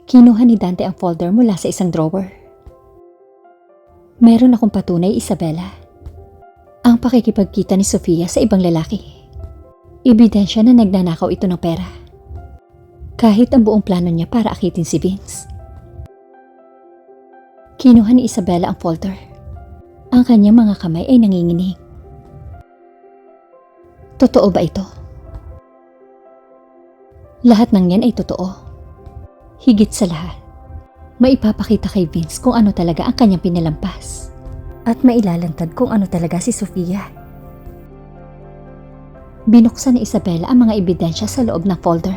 Kinuha ni Dante ang folder mula sa isang drawer. Meron akong patunay, Isabela. Ang pakikipagkita ni Sofia sa ibang lalaki. Ebidensya na nagnanakaw ito ng pera. Kahit ang buong plano niya para akitin si Vince. Kinuha ni Isabela ang folder. Ang kanyang mga kamay ay nanginginig. Totoo ba ito? Lahat ng yan ay totoo. Higit sa lahat, maipapakita kay Vince kung ano talaga ang kanyang pinalampas. At mailalantad kung ano talaga si Sofia. Binuksan ni Isabela ang mga ebidensya sa loob ng folder.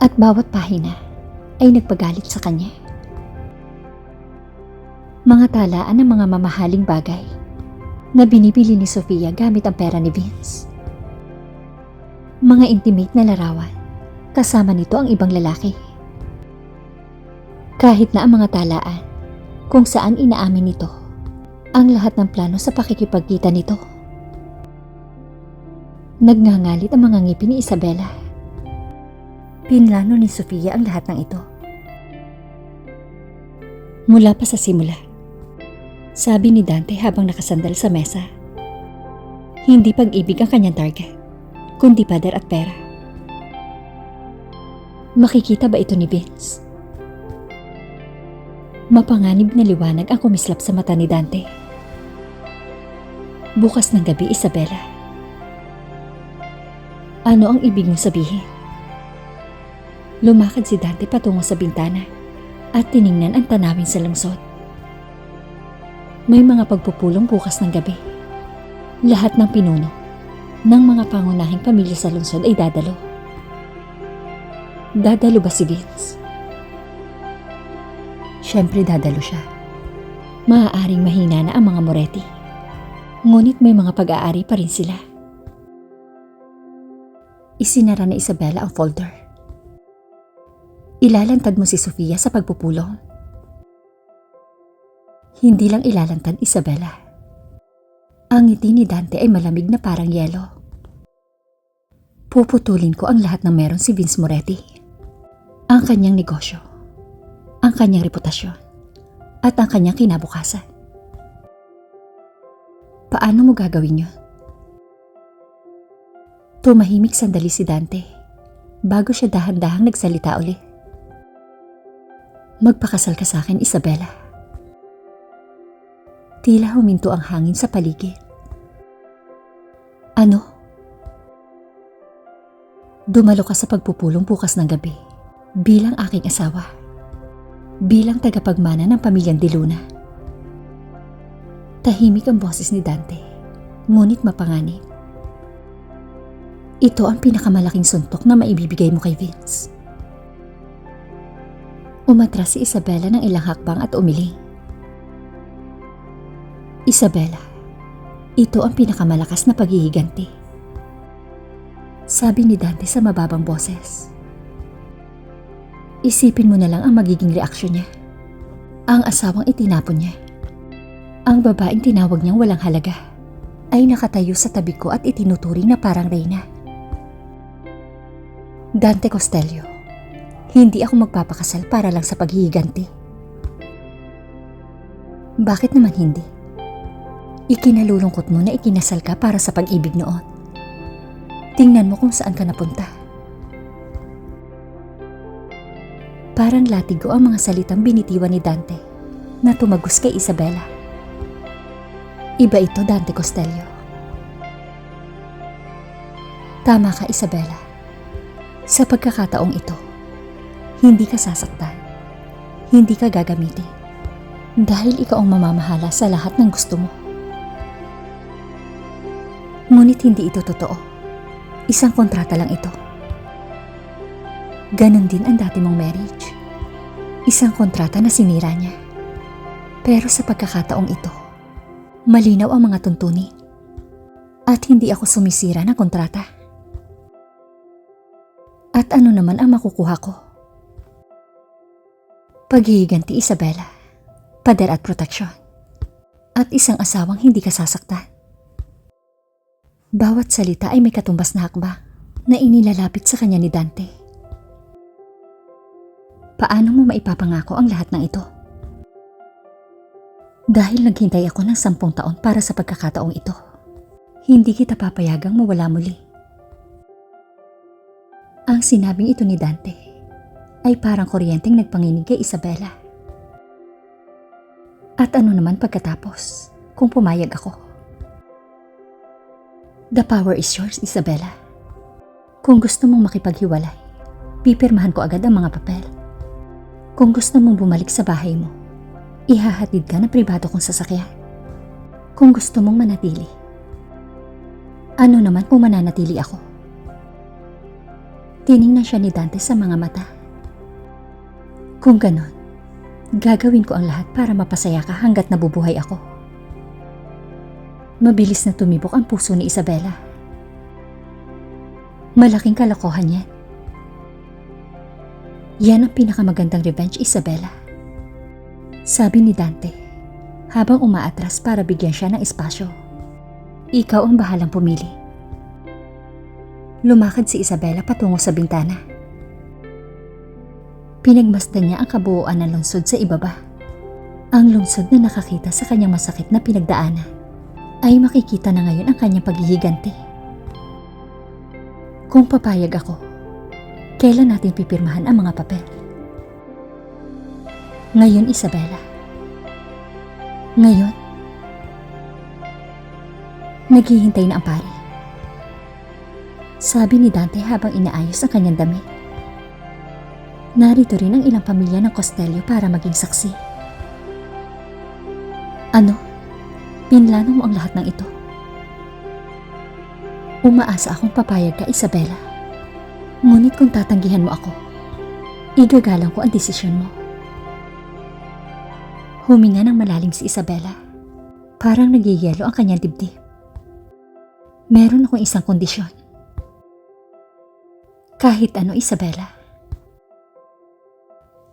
At bawat pahina ay nagpagalit sa kanya. Mga talaan ng mga mamahaling bagay na binibili ni Sofia gamit ang pera ni Vince. Mga intimate na larawan, kasama nito ang ibang lalaki. Kahit na ang mga talaan kung saan inaamin nito ang lahat ng plano sa pakikipagkita nito. Nagngangalit ang mga ngipin ni Isabela. Pinlano ni Sofia ang lahat ng ito. Mula pa sa simula, sabi ni Dante habang nakasandal sa mesa, hindi pag-ibig ang kanyang target, kundi pader at pera. Makikita ba ito ni Vince? Mapanganib na liwanag ang kumislap sa mata ni Dante. Bukas ng gabi, Isabela. Ano ang ibig mong sabihin? Lumakad si Dante patungo sa bintana at tiningnan ang tanawin sa lungsod. May mga pagpupulong bukas ng gabi. Lahat ng pinuno ng mga pangunahing pamilya sa lungsod ay dadalo. Dadalo ba si Vince? Siyempre dadalo siya. Maaaring mahina na ang mga Moretti. Ngunit may mga pag-aari pa rin sila. Isinara na Isabela ang folder. Ilalantad mo si Sofia sa pagpupulong. Hindi lang ilalantad, Isabela. Ang ngiti ni Dante ay malamig na parang yelo. Puputulin ko ang lahat ng meron si Vince Moretti. Ang kanyang negosyo, ang kanyang reputasyon, at ang kanyang kinabukasan. Paano mo gagawin yun? Tumahimik sandali si Dante bago siya dahan-dahang nagsalita ulit. Magpakasal ka sa akin, Isabela. Tila huminto ang hangin sa paligid. Ano? Dumalo ka sa pagpupulong bukas ng gabi bilang aking asawa. Bilang tagapagmana ng pamilyang De Luna. Tahimik ang boses ni Dante, ngunit mapanganib. Ito ang pinakamalaking suntok na maibibigay mo kay Vince. Umatras si Isabela ng ilang hakbang at umiling. Isabela, ito ang pinakamalakas na paghihiganti. Sabi ni Dante sa mababang boses. Isipin mo na lang ang magiging reaksyon niya. Ang asawang itinapon niya. Ang babaeng tinawag niyang walang halaga ay nakatayo sa tabi ko at itinuturing na parang reyna. Dante Costello, hindi ako magpapakasal para lang sa paghihiganti. Bakit naman hindi? Ikinalulungkot mo na ikinasal ka para sa pag-ibig noon. Tingnan mo kung saan ka napunta. Parang latigo ang mga salitang binitiwan ni Dante na tumagos kay Isabela. Iba ito, Dante Costello. Tama ka, Isabela. Sa pagkakataong ito, hindi ka sasaktan. Hindi ka gagamitin. Dahil ikaw ang mamamahala sa lahat ng gusto mo. Ngunit hindi ito totoo. Isang kontrata lang ito. Ganon din ang dati mong marriage. Isang kontrata na sinira niya. Pero sa pagkakataong ito, malinaw ang mga tuntunin. At hindi ako sumisira ng kontrata. At ano naman ang makukuha ko? Paghihiganti, Isabela. Pader at proteksyon. At isang asawang hindi ka sasaktan. Bawat salita ay may katumbas na hakbang na inilalapit sa kanya ni Dante. Paano mo maipapangako ang lahat ng ito? Dahil naghintay ako ng 10 taon para sa pagkakataong ito. Hindi kita papayagang mawala muli. Ang sinabing ito ni Dante ay parang kuryenteng nagpanginig kay Isabela. At ano naman pagkatapos kung pumayag ako? The power is yours, Isabela. Kung gusto mong makipaghiwalay, pipirmahan ko agad ang mga papel. Kung gusto mong bumalik sa bahay mo, ihahatid ka na pribado kong sasakyan. Kung gusto mong manatili, ano naman kung mananatili ako? Tiningnan siya ni Dante sa mga mata. Kung ganon, gagawin ko ang lahat para mapasaya ka hanggat nabubuhay ako. Mabilis na tumibok ang puso ni Isabela. Malaking kalokohan yan. Yan ang pinakamagandang revenge, Isabela. Sabi ni Dante, habang umaatras para bigyan siya ng espasyo. Ikaw ang bahalang pumili. Lumakad si Isabela patungo sa bintana. Pinagmasdan niya ang kabuuan ng lungsod sa ibaba. Ang lungsod na nakakita sa kanyang masakit na pinagdaanan ay makikita na ngayon ang kanyang paghihiganti. Kung papayag ako, kailan natin pipirmahan ang mga papel? Ngayon, Isabela. Ngayon. Naghihintay na ang pari. Sabi ni Dante habang inaayos ang kanyang damit. Narito rin ang ilang pamilya ng Costello para maging saksi. Ano? Pinlano mo ang lahat ng ito? Umaasa akong papayag ka, Isabela. Ngunit kung tatanggihan mo ako, igagalang ko ang desisyon mo. Huminga ng malalim si Isabela. Parang nagyayelo ang kanyang dibdib. Meron akong isang kondisyon. Kahit ano, Isabela.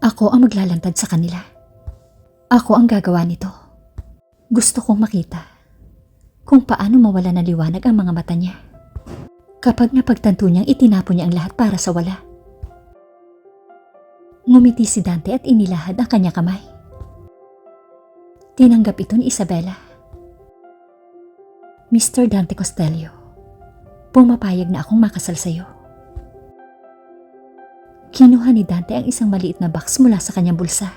Ako ang maglalantad sa kanila. Ako ang gagawa nito. Gusto kong makita kung paano mawala ng liwanag ang mga mata niya kapag napagtanto niyang itinapon niya ang lahat para sa wala. Ngumiti si Dante at inilahad ang kanyang kamay. Tinanggap ito ni Isabela. Mr. Dante Costello, pumapayag na akong makasal sa iyo. Kinuha ni Dante ang isang maliit na box mula sa kanyang bulsa.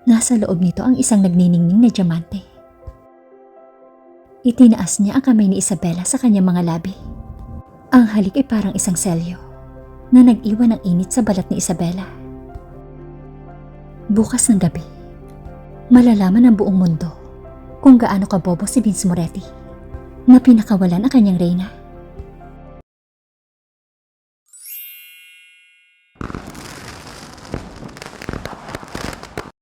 Nasa loob nito ang isang nagniningning na diamante. Itinaas niya ang kamay ni Isabela sa kanyang mga labi. Ang halik ay parang isang selyo na nag-iwan ng init sa balat ni Isabela. Bukas ng gabi, malalaman ng buong mundo kung gaano kabobo si Vince Moretti na pinakawalan ang kanyang reyna.